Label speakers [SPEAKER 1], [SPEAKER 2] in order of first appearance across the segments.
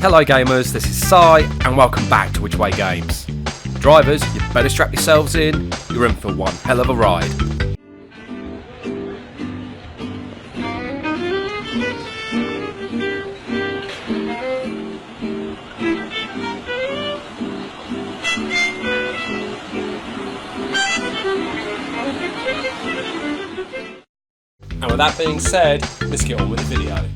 [SPEAKER 1] Hello gamers, this is Sai and welcome back to Which Way Games. Drivers, you better strap yourselves in, you're in for one hell of a ride. And with that being said, let's get on with the video.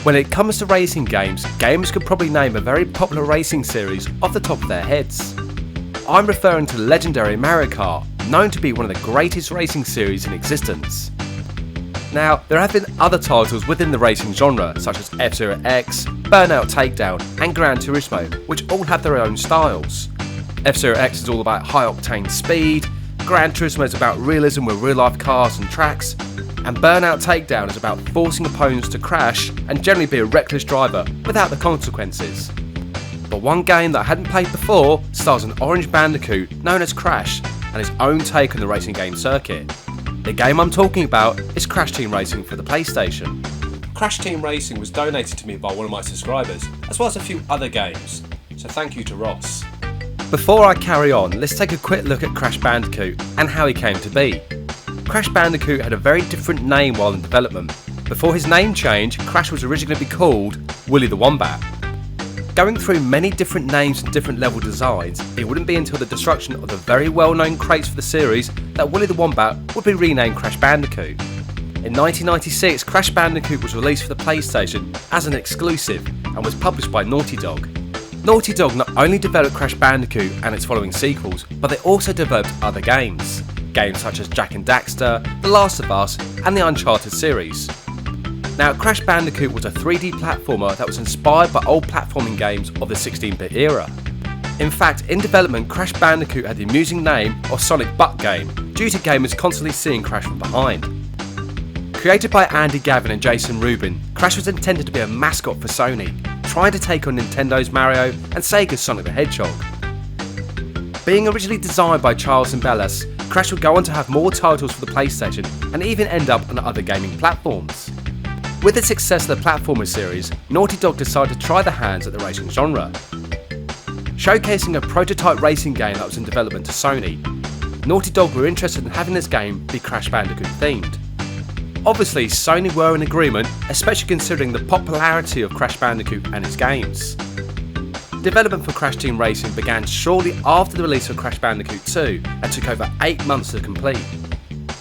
[SPEAKER 1] When it comes to racing games, gamers could probably name a very popular racing series off the top of their heads. I'm referring to the legendary Mario Kart, known to be one of the greatest racing series in existence. Now, there have been other titles within the racing genre, such as F-Zero X, Burnout Takedown and Gran Turismo, which all have their own styles. F-Zero X is all about high-octane speed, Gran Turismo is about realism with real-life cars and tracks, and Burnout Takedown is about forcing opponents to crash and generally be a reckless driver without the consequences. But one game that I hadn't played before stars an orange bandicoot known as Crash and his own take on the racing game circuit. The game I'm talking about is Crash Team Racing for the PlayStation. Crash Team Racing was donated to me by one of my subscribers, as well as a few other games, so thank you to Ross. Before I carry on, let's take a quick look at Crash Bandicoot and how he came to be. Crash Bandicoot had a very different name while in development. Before his name change, Crash was originally going to be called Willy the Wombat. Going through many different names and different level designs, it wouldn't be until the destruction of the very well-known crates for the series that Willy the Wombat would be renamed Crash Bandicoot. In 1996, Crash Bandicoot was released for the PlayStation as an exclusive and was published by Naughty Dog. Naughty Dog not only developed Crash Bandicoot and its following sequels, but they also developed other games. Games such as Jak and Daxter, The Last of Us and the Uncharted series. Now, Crash Bandicoot was a 3D platformer that was inspired by old platforming games of the 16-bit era. In fact, in development, Crash Bandicoot had the amusing name of Sonic Butt Game, due to gamers constantly seeing Crash from behind. Created by Andy Gavin and Jason Rubin, Crash was intended to be a mascot for Sony, trying to take on Nintendo's Mario and Sega's Sonic the Hedgehog. Being originally designed by Charles Embellis, Crash would go on to have more titles for the PlayStation and even end up on other gaming platforms. With the success of the platformer series, Naughty Dog decided to try their hands at the racing genre. Showcasing a prototype racing game that was in development to Sony, Naughty Dog were interested in having this game be Crash Bandicoot themed. Obviously, Sony were in agreement, especially considering the popularity of Crash Bandicoot and its games. Development for Crash Team Racing began shortly after the release of Crash Bandicoot 2 and took over 8 months to complete.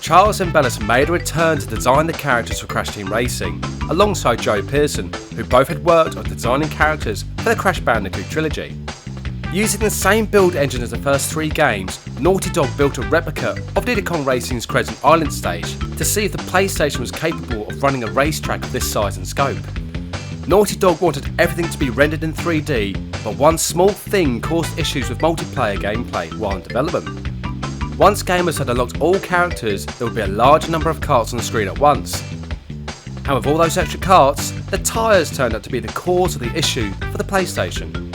[SPEAKER 1] Charles Embellis made a return to design the characters for Crash Team Racing, alongside Joe Pearson, who both had worked on designing characters for the Crash Bandicoot trilogy. Using the same build engine as the first 3 games, Naughty Dog built a replica of Diddy Kong Racing's Crescent Island stage to see if the PlayStation was capable of running a racetrack of this size and scope. Naughty Dog wanted everything to be rendered in 3D, but one small thing caused issues with multiplayer gameplay while in development. Once gamers had unlocked all characters, there would be a larger number of carts on the screen at once. And with all those extra carts, the tyres turned out to be the cause of the issue for the PlayStation.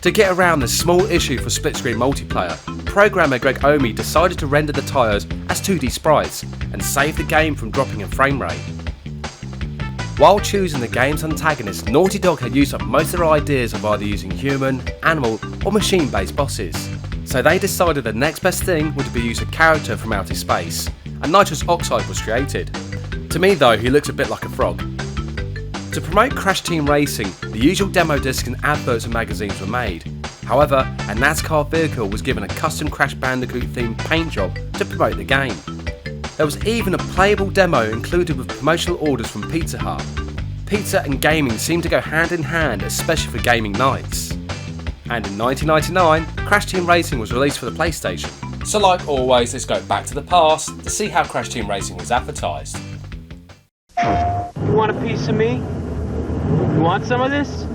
[SPEAKER 1] To get around this small issue for split-screen multiplayer, programmer Greg Omi decided to render the tyres as 2D sprites and save the game from dropping in frame rate. While choosing the game's antagonist, Naughty Dog had used up most of their ideas of either using human, animal or machine-based bosses. So they decided the next best thing would be to use a character from outer space, and nitrous oxide was created. To me though, he looks a bit like a frog. To promote Crash Team Racing, the usual demo discs and adverts and magazines were made. However, a NASCAR vehicle was given a custom Crash Bandicoot themed paint job to promote the game. There was even a playable demo included with promotional orders from Pizza Hut. Pizza and gaming seem to go hand in hand, especially for gaming nights. And in 1999, Crash Team Racing was released for the PlayStation. So like always, let's go back to the past to see how Crash Team Racing was advertised.
[SPEAKER 2] You want a piece of me? You want some of this?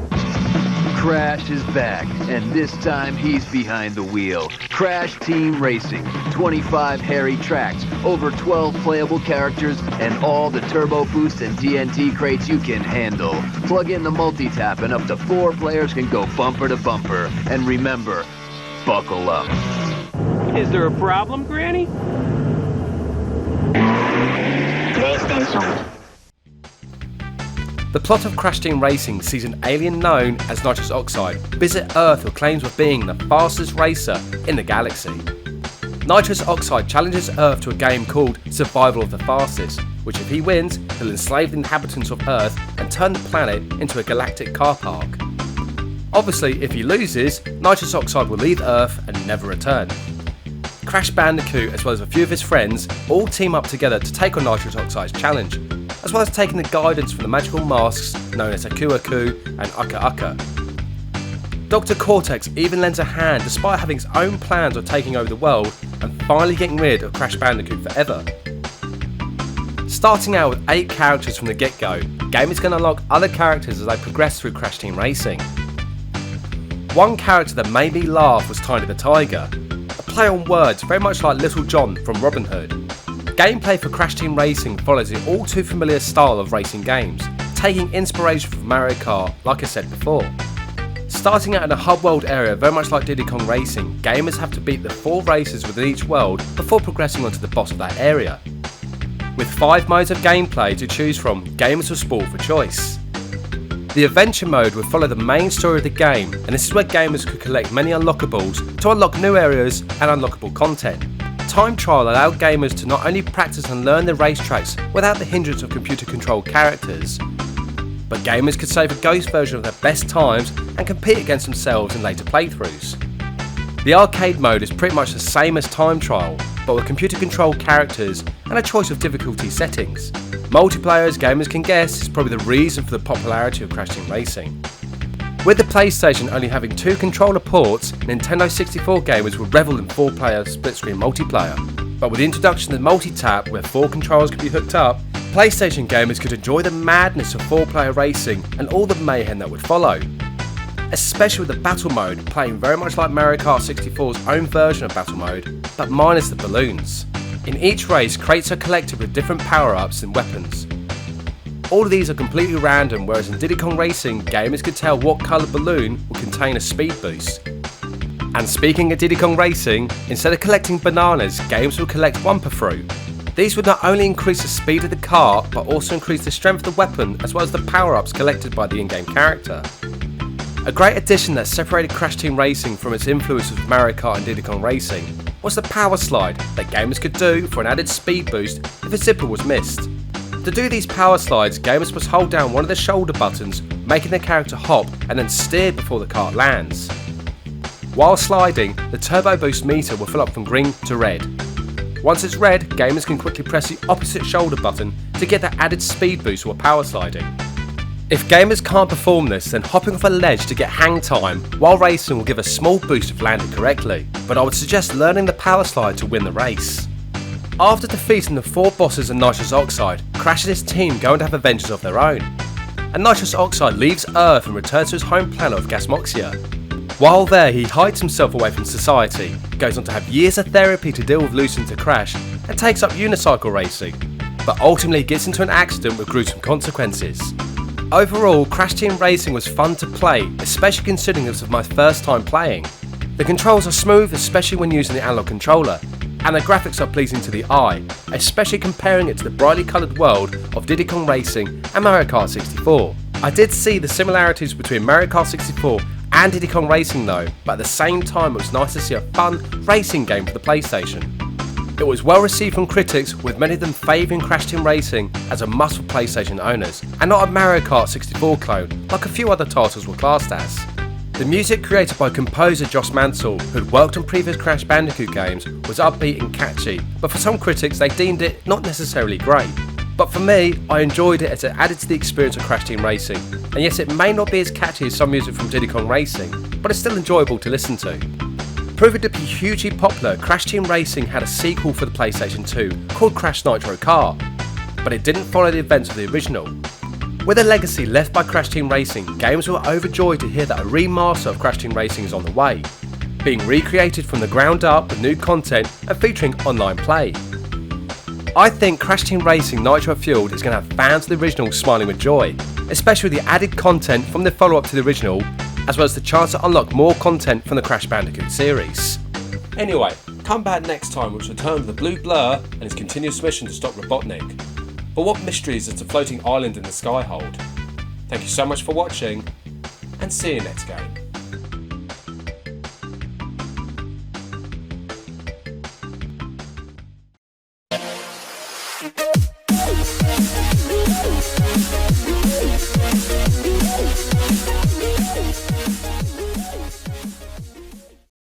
[SPEAKER 3] Crash is back, and this time he's behind the wheel. Crash Team Racing, 25 hairy tracks, over 12 playable characters, and all the turbo boost and TNT crates you can handle. Plug in the multi-tap and up to 4 players can go bumper to bumper. And remember, buckle up.
[SPEAKER 2] Is there a problem, Granny?
[SPEAKER 4] PlayStation.
[SPEAKER 1] The plot of Crash Team Racing sees an alien known as Nitrous Oxide visit Earth who claims of being the fastest racer in the galaxy. Nitrous Oxide challenges Earth to a game called Survival of the Fastest, which if he wins, he'll enslave the inhabitants of Earth and turn the planet into a galactic car park. Obviously, if he loses, Nitrous Oxide will leave Earth and never return. Crash Bandicoot, as well as a few of his friends, all team up together to take on Nitrous Oxide's challenge, as well as taking the guidance from the magical masks known as Aku Aku and Uka Uka. Dr. Cortex even lends a hand despite having his own plans of taking over the world and finally getting rid of Crash Bandicoot forever. Starting out with 8 characters from the get-go, gamers can unlock other characters as they progress through Crash Team Racing. One character that made me laugh was Tiny the Tiger, a play on words very much like Little John from Robin Hood. Gameplay for Crash Team Racing follows the all too familiar style of racing games, taking inspiration from Mario Kart like I said before. Starting out in a hub world area very much like Diddy Kong Racing, gamers have to beat the 4 races within each world before progressing onto the boss of that area. With 5 modes of gameplay to choose from, gamers will spawn for choice. The adventure mode will follow the main story of the game, and this is where gamers could collect many unlockables to unlock new areas and unlockable content. Time trial allowed gamers to not only practice and learn the racetracks without the hindrance of computer controlled characters, but gamers could save a ghost version of their best times and compete against themselves in later playthroughs. The arcade mode is pretty much the same as time trial, but with computer controlled characters and a choice of difficulty settings. Multiplayer, as gamers can guess, is probably the reason for the popularity of Crash Team Racing. With the PlayStation only having 2 controller ports, Nintendo 64 gamers would revel in 4-player split-screen multiplayer. But with the introduction of the multi-tap, where 4 controllers could be hooked up, PlayStation gamers could enjoy the madness of 4-player racing and all the mayhem that would follow. Especially with the battle mode, playing very much like Mario Kart 64's own version of battle mode, but minus the balloons. In each race, crates are collected with different power-ups and weapons. All of these are completely random, whereas in Diddy Kong Racing, gamers could tell what coloured balloon will contain a speed boost. And speaking of Diddy Kong Racing, instead of collecting bananas, gamers will collect Wumpa Fruit. These would not only increase the speed of the car, but also increase the strength of the weapon as well as the power-ups collected by the in-game character. A great addition that separated Crash Team Racing from its influences of Mario Kart and Diddy Kong Racing was the power slide that gamers could do for an added speed boost if a zipper was missed. To do these power slides, gamers must hold down one of the shoulder buttons, making the character hop and then steer before the cart lands. While sliding, the turbo boost meter will fill up from green to red. Once it's red, gamers can quickly press the opposite shoulder button to get that added speed boost while power sliding. If gamers can't perform this, then hopping off a ledge to get hang time while racing will give a small boost if landed correctly, but I would suggest learning the power slide to win the race. After defeating the 4 bosses and Nitrous Oxide, Crash and his team go on to have adventures of their own. And Nitrous Oxide leaves Earth and returns to his home planet of Gasmoxia. While there, he hides himself away from society, goes on to have years of therapy to deal with losing to Crash, and takes up unicycle racing, but ultimately gets into an accident with gruesome consequences. Overall, Crash Team Racing was fun to play, especially considering this was my first time playing. The controls are smooth, especially when using the analog controller, and the graphics are pleasing to the eye, especially comparing it to the brightly coloured world of Diddy Kong Racing and Mario Kart 64. I did see the similarities between Mario Kart 64 and Diddy Kong Racing though, but at the same time it was nice to see a fun racing game for the PlayStation. It was well received from critics, with many of them favouring Crash Team Racing as a must for PlayStation owners, and not a Mario Kart 64 clone like a few other titles were classed as. The music created by composer Joss Mansell, who had worked on previous Crash Bandicoot games, was upbeat and catchy, but for some critics they deemed it not necessarily great. But for me, I enjoyed it as it added to the experience of Crash Team Racing, and yes, it may not be as catchy as some music from Diddy Kong Racing, but it's still enjoyable to listen to. Proving to be hugely popular, Crash Team Racing had a sequel for the PlayStation 2 called Crash Nitro Kart, but it didn't follow the events of the original. With a legacy left by Crash Team Racing, gamers were overjoyed to hear that a remaster of Crash Team Racing is on the way. being recreated from the ground up with new content and featuring online play. I think Crash Team Racing Nitro Fueled is going to have fans of the original smiling with joy, especially with the added content from the follow-up to the original, as well as the chance to unlock more content from the Crash Bandicoot series. Anyway, come back next time which will return to the Blue Blur and his continuous mission to stop Robotnik. But what mysteries does the floating island in the sky hold? Thank you so much for watching, and see you next game.
[SPEAKER 5] We'll be right back.